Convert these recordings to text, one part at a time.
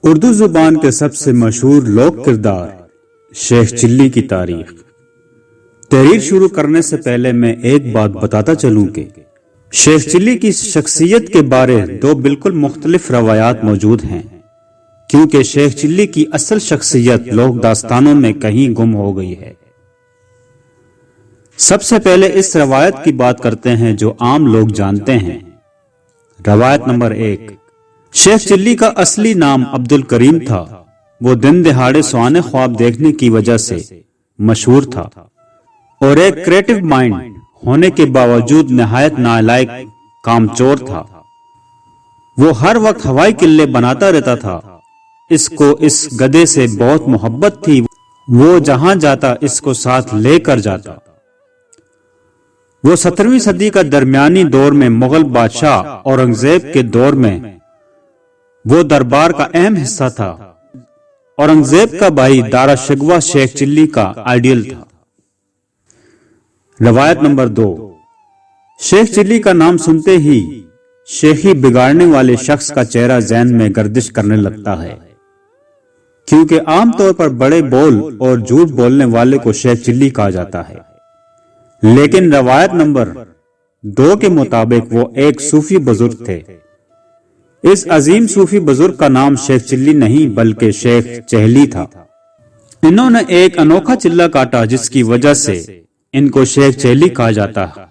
اردو زبان کے سب سے مشہور لوک کردار شیخ چلی کی تاریخ۔ تحریر شروع کرنے سے پہلے میں ایک بات بتاتا چلوں کہ شیخ چلی کی شخصیت کے بارے دو بالکل مختلف روایات موجود ہیں، کیونکہ شیخ چلی کی اصل شخصیت لوک داستانوں میں کہیں گم ہو گئی ہے۔ سب سے پہلے اس روایت کی بات کرتے ہیں جو عام لوگ جانتے ہیں۔ روایت نمبر 1، شیخ چلی کا اصلی نام عبد الکریم تھا۔ وہ دن دہاڑے سہانے خواب دیکھنے کی وجہ سے مشہور تھا اور ایک کریٹو مائنڈ ہونے کے باوجود نہایت نالائق کام چور تھا۔ وہ ہر وقت ہوائی قلعے بناتا رہتا تھا۔ اس کو اس گدھے سے بہت محبت تھی، وہ جہاں جاتا اس کو ساتھ لے کر جاتا۔ وہ 17ویں صدی کا درمیانی دور میں مغل بادشاہ اورنگزیب کے دور میں وہ دربار کا اہم حصہ تھا۔ اورنگزیب کا بھائی دارا شکوہ شیخ چلی کا آئیڈیل تھا۔ روایت نمبر 2، شیخ چلی کا نام سنتے ہی شیخی بگاڑنے والے شخص کا چہرہ ذہن میں گردش کرنے لگتا ہے، کیونکہ عام طور پر بڑے بول اور جھوٹ بولنے والے کو شیخ چلی کہا جاتا ہے، لیکن روایت نمبر 2 کے مطابق وہ ایک صوفی بزرگ تھے۔ اس عظیم صوفی بزرگ کا نام شیخ چلی نہیں بلکہ شیخ چہلی تھا۔ انہوں نے ایک انوکھا چلہ کاٹا جس کی وجہ سے ان کو شیخ چہلی کہا جاتا ہے۔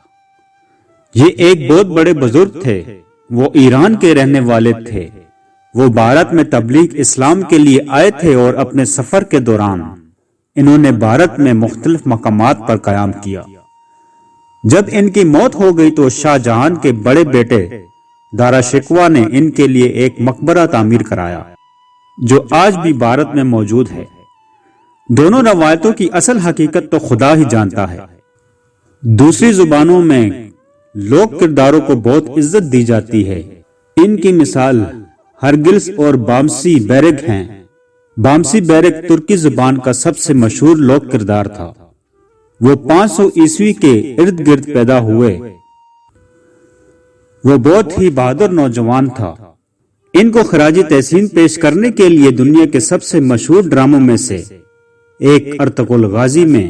یہ ایک بہت بڑے بزرگ تھے۔ وہ ایران کے رہنے والے تھے۔ وہ بھارت میں تبلیغ اسلام کے لیے آئے تھے اور اپنے سفر کے دوران انہوں نے بھارت میں مختلف مقامات پر قیام کیا۔ جب ان کی موت ہو گئی تو شاہ جہان کے بڑے بیٹے دارا شکوہ نے ان کے لیے ایک مقبرہ تعمیر کرایا جو آج بھی بھارت میں موجود ہے۔ دونوں روایتوں کی اصل حقیقت تو خدا ہی جانتا ہے۔ دوسری زبانوں میں لوک کرداروں کو بہت عزت دی جاتی ہے۔ ان کی مثال ہرگلس اور بامسی بیرگ ہیں۔ بامسی بیرگ ترکی زبان کا سب سے مشہور لوک کردار تھا۔ وہ 500 عیسوی کے ارد گرد پیدا ہوئے۔ وہ بہت ہی بہادر نوجوان تھا۔ ان کو خراج تحسین پیش کرنے کے لیے دنیا کے سب سے مشہور ڈراموں میں سے ایک ارطغرل غازی میں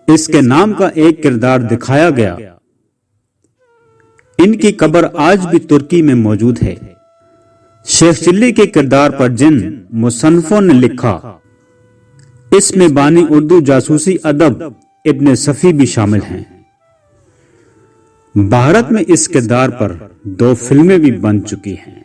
اس کے نام کا ایک کردار دکھایا گیا۔ ان کی قبر آج بھی ترکی میں موجود ہے۔ شیخ چلی کے کردار پر جن مصنفوں نے لکھا، اس میں بانی اردو جاسوسی ادب ابن صفی بھی شامل ہیں۔ بھارت میں اس کردار پر 2 فلمیں بھی بن چکی ہیں۔